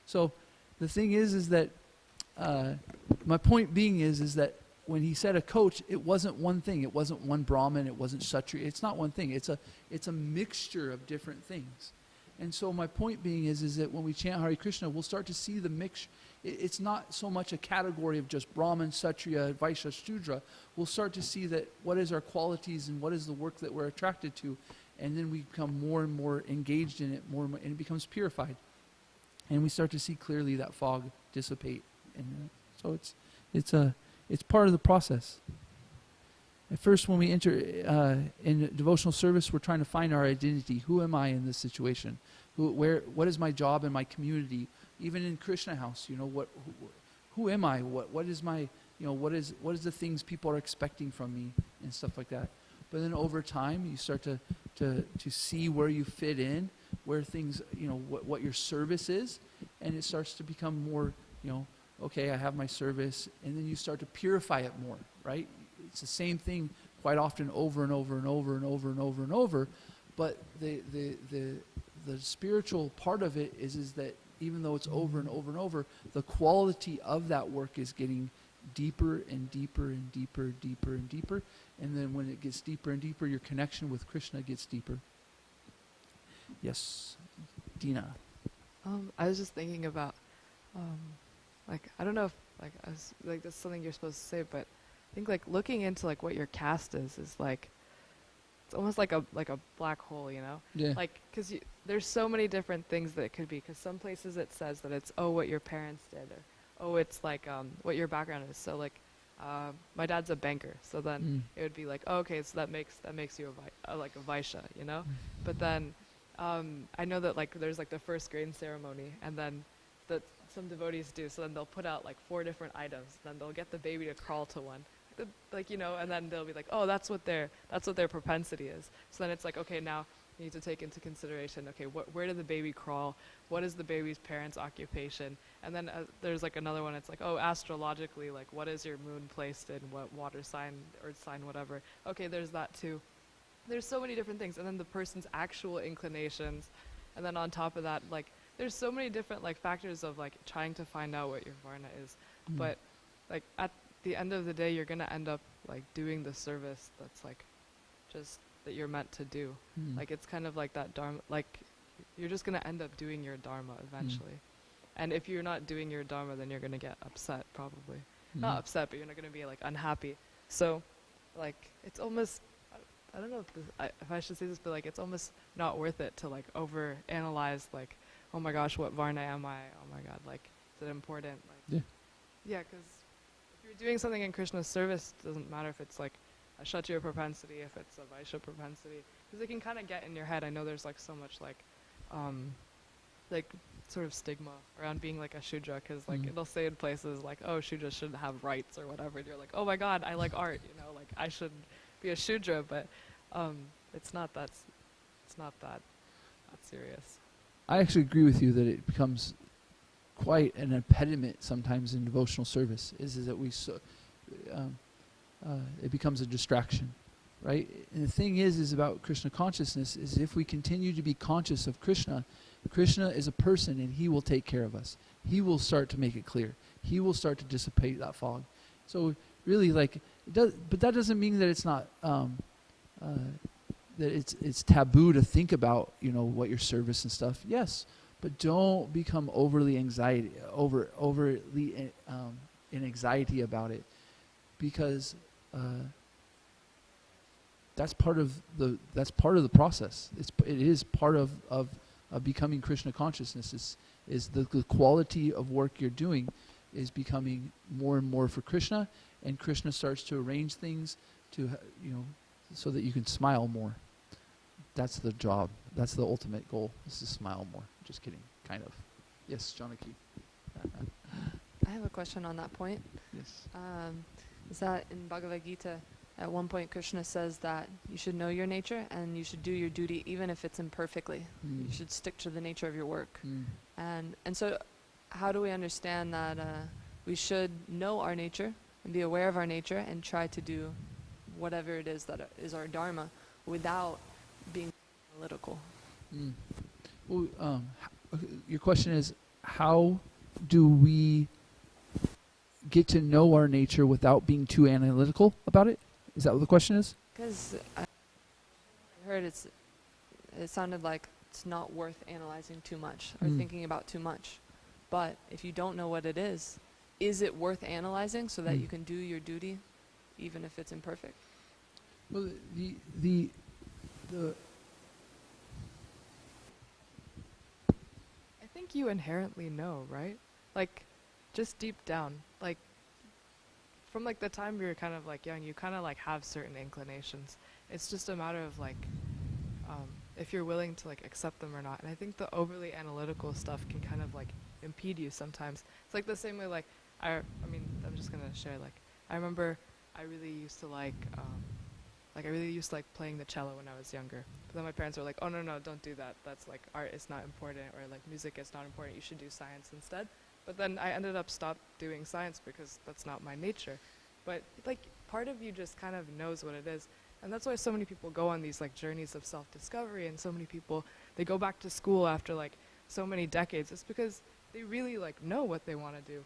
So the thing is that my point being is that when he said a coach, it wasn't one thing. It wasn't one Brahmin. It wasn't Kshatriya. It's not one thing. It's a mixture of different things. And so my point being is that when we chant Hare Krishna, we'll start to see the mix. It's not so much a category of just Brahman, Kshatriya, Vaishya, Shudra. We'll start to see that what is our qualities and what is the work that we're attracted to. And then we become more and more engaged in it, more and more, and it becomes purified. And we start to see clearly that fog dissipate. And so it's part of the process. At first, when we enter in devotional service, we're trying to find our identity. Who am I in this situation? What is my job in my community? Even in Krishna house, who am I? What is my, what is the things people are expecting from me and stuff like that. But then over time, you start to see where you fit in, where things, what your service is, and it starts to become more, okay, I have my service, and then you start to purify it more, right? It's the same thing quite often over and over and over and over and over and over, but the spiritual part of it is that even though it's over and over and over, the quality of that work is getting deeper and deeper and deeper, deeper and deeper, and then when it gets deeper and deeper, your connection with Krishna gets deeper. Yes, Dina. I was just thinking about, I don't know if I was that's something you're supposed to say, but I think looking into what your caste is it's almost like a black hole, Yeah. Because there's so many different things that it could be. Because some places it says that it's what your parents did, or it's what your background is. So my dad's a banker, so then it would be okay, so that makes you a Vaishya, But then I know that there's the first grain ceremony, and then that some devotees do. So then they'll put out 4 different items. Then they'll get the baby to crawl to one. And then they'll be oh, that's what their propensity is. So then it's okay, now you need to take into consideration, okay, where did the baby crawl? What is the baby's parents' occupation? And then there's another one. It's astrologically, what is your moon placed in, what water sign, earth sign, whatever. Okay, there's that too. There's so many different things. And then the person's actual inclinations. And then on top of that, there's so many different factors of trying to find out what your varna is. But at the end of the day, you're gonna end up doing the service that's just that you're meant to do. It's kind of that dharma. You're just gonna end up doing your dharma eventually. And if you're not doing your dharma, then you're gonna get upset probably. not upset, but you're not going to be like unhappy. So, like, it's almost, I don't know if I should say this, but like, it's almost not worth it to like over analyze, like, oh my gosh, what Varna am I? Oh my God, like, is it important? Like, yeah, because if you're doing something in Krishna's service, it doesn't matter if it's like a Kshatriya propensity, if it's a Vaishya propensity, because it can kind of get in your head. I know there's like so much like sort of stigma around being like a Shudra, because like it'll say in places like, oh, Shudras shouldn't have rights or whatever, and you're like, oh my God, I like art, you know, like I should be a Shudra, but it's not that serious. I actually agree with you that it becomes quite an impediment sometimes in devotional service. Is that we it becomes a distraction, right? And the thing is about Krishna consciousness is if we continue to be conscious of Krishna, Krishna is a person and he will take care of us. He will start to make it clear. He will start to dissipate that fog. So really, like, but that doesn't mean that it's not that it's taboo to think about, you know, what your service and stuff. Yes, but don't become overly in anxiety about it, because that's part of the process. It is part of becoming Krishna consciousness. Is the quality of work you're doing is becoming more and more for Krishna, and Krishna starts to arrange things to, you know, so that you can smile more. That's the job. That's the ultimate goal, is to smile more. Just kidding, kind of. Yes, Janaki. I have a question on that point. Yes. Is that in Bhagavad Gita, at one point Krishna says that you should know your nature and you should do your duty even if it's imperfectly. You should stick to the nature of your work. And so how do we understand that we should know our nature and be aware of our nature and try to do whatever it is that is our dharma without being analytical? Well, your question is, how do we get to know our nature without being too analytical about it? Is that what the question is? Because I heard it sounded like it's not worth analyzing too much or thinking about too much. But if you don't know what it is it worth analyzing so that you can do your duty even if it's imperfect? Well, I think you inherently know, right? Like, just deep down, like, from like the time you're kind of like young, you kind of like have certain inclinations. It's just a matter of like, if you're willing to like accept them or not. And I think the overly analytical stuff can kind of like impede you sometimes. It's like the same way, like, I mean, I'm just gonna share, like, I remember I really used to like playing the cello when I was younger. But then my parents were like, oh no, don't do that. That's like, art is not important, or like music is not important. You should do science instead. But then I ended up stopped doing science because that's not my nature. But like, part of you just kind of knows what it is. And that's why so many people go on these like journeys of self-discovery, and so many people, they go back to school after like so many decades. It's because they really like know what they want to do.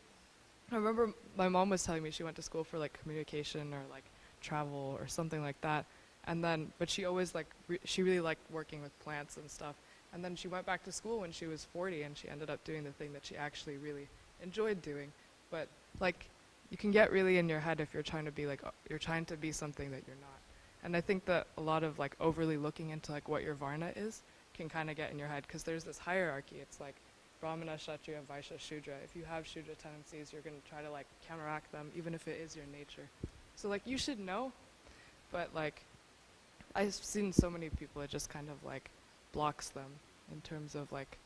I remember my mom was telling me she went to school for like communication or like travel or something like that. And then, but she always like, she really liked working with plants and stuff. And then she went back to school when she was 40, and she ended up doing the thing that she actually really enjoyed doing. But like, you can get really in your head if you're trying to be like, you're trying to be something that you're not. And I think that a lot of like overly looking into like what your Varna is can kind of get in your head, because there's this hierarchy. It's like Brahmana, Kshatriya, Vaishya, Shudra. If you have Shudra tendencies, you're going to try to like counteract them, even if it is your nature. So like, you should know, but like, I've seen so many people, it just kind of like blocks them in terms of like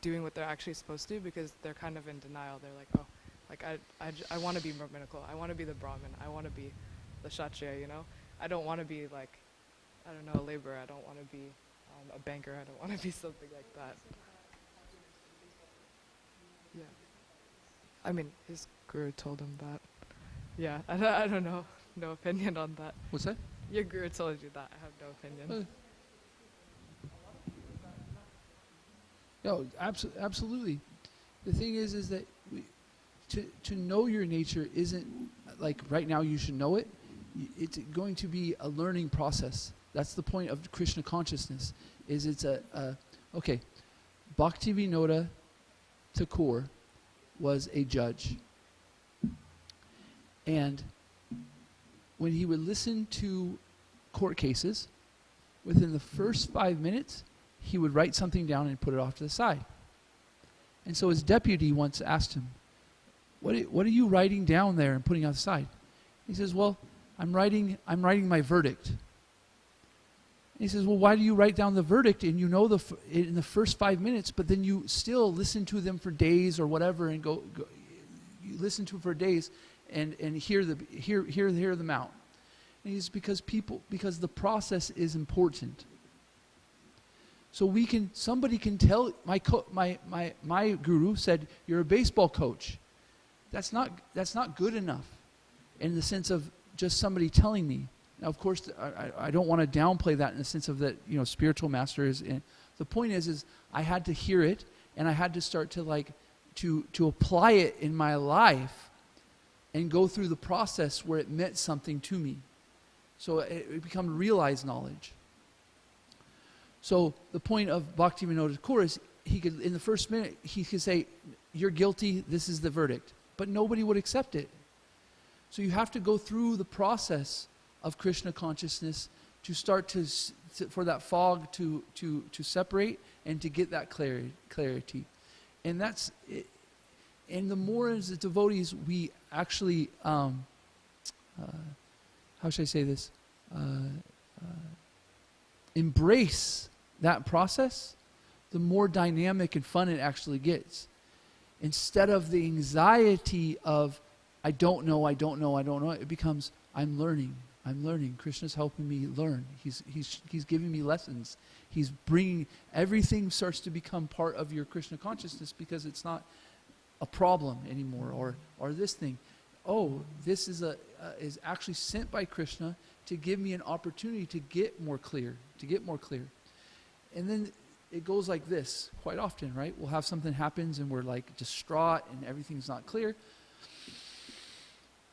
doing what they're actually supposed to do, because they're kind of in denial. They're like, oh, like I want to be Brahminical. I want to be the Brahmin. I want to be the Kshatriya, you know? I don't want to be like, I don't know, a laborer. I don't want to be a banker. I don't want to be something like that. Yeah. I mean, his guru told him that. Yeah, I don't know. No opinion on that. What's that? Your guru told you that. I have no opinion. No, absolutely. The thing is that to know your nature isn't like right now you should know it. It's going to be a learning process. That's the point of Krishna consciousness. Is it's okay. Bhaktivinoda Thakur was a judge. And when he would listen to court cases, within the first 5 minutes, he would write something down and put it off to the side. And so his deputy once asked him, what are you writing down there and putting on the side? He says, well, I'm writing my verdict. And he says, well, why do you write down the verdict and you know in the first 5 minutes, but then you still listen to them for days or whatever, and go you listen to it for days and hear them out. And he's because the process is important. So somebody can tell, my guru said, you're a baseball coach. That's not good enough in the sense of just somebody telling me. Now, of course, I don't want to downplay that in the sense of that, spiritual master is. The point is I had to hear it, and I had to start to apply it in my life and go through the process where it meant something to me. So it becomes realized knowledge. So the point of Bhaktivinoda Thakur is he could, in the first minute, he could say, you're guilty, this is the verdict. But nobody would accept it. So you have to go through the process of Krishna consciousness to start for that fog to separate and to get that clarity. And that's it. And the more as the devotees we actually, how should I say this, embrace that process, the more dynamic and fun it actually gets. Instead of the anxiety of, I don't know, it becomes, I'm learning. Krishna's helping me learn. He's giving me lessons. He's bringing, everything starts to become part of your Krishna consciousness because it's not a problem anymore, or this thing. Oh, this is actually sent by Krishna to give me an opportunity to get more clear. And then it goes like this quite often, right? We'll have something happens and we're like distraught and everything's not clear.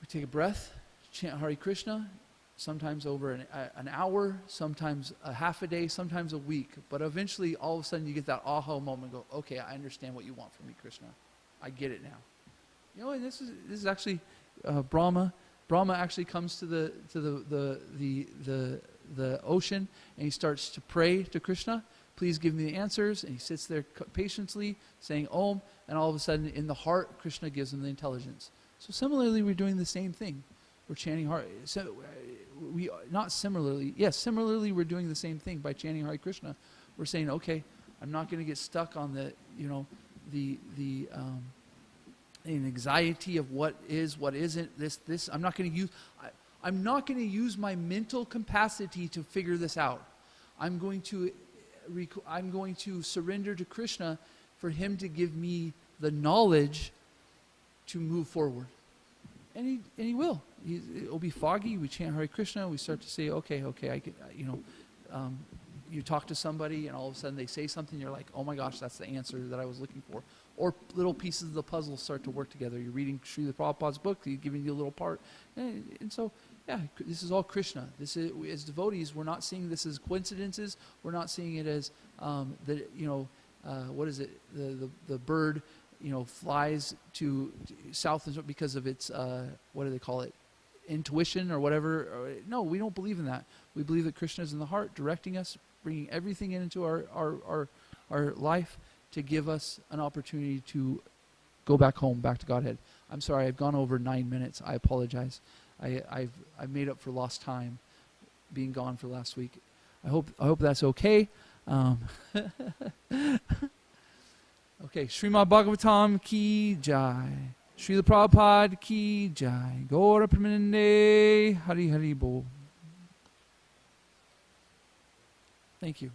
We take a breath, chant Hare Krishna, sometimes over an hour, sometimes a half a day, sometimes a week. But eventually, all of a sudden, you get that aha moment. Go, okay, I understand what you want from me, Krishna. I get it now. And this is actually Brahma. Brahma actually comes to the ocean and he starts to pray to Krishna. Please give me the answers. And he sits there patiently saying Om, and all of a sudden in the heart, Krishna gives him the intelligence. So similarly, we're doing the same thing. We're chanting Hare. So similarly, we're doing the same thing by chanting Hare Krishna. We're saying, okay, I'm not going to get stuck on the anxiety of what is, what isn't. This. I'm not going to use my mental capacity to figure this out. I'm going to surrender to Krishna for him to give me the knowledge to move forward. And he will. It'll be foggy. We chant Hare Krishna. We start to say, okay, you talk to somebody and all of a sudden they say something. You're like, oh my gosh, that's the answer that I was looking for. Or little pieces of the puzzle start to work together. You're reading Srila Prabhupada's book. He's giving you a little part. And so, yeah, this is all Krishna. This is, as devotees, we're not seeing this as coincidences. We're not seeing it as what is it? The bird, flies to south because of its what do they call it? Intuition or whatever. No, we don't believe in that. We believe that Krishna is in the heart, directing us, bringing everything into our life to give us an opportunity to go back home, back to Godhead. I'm sorry, I've gone over 9 minutes. I apologize. I've made up for lost time, being gone for last week. I hope that's okay. Okay, Srimad Bhagavatam ki jai. Srila Prabhupada ki jai. Gaura Pramanande Hari Hari Bol. Thank you.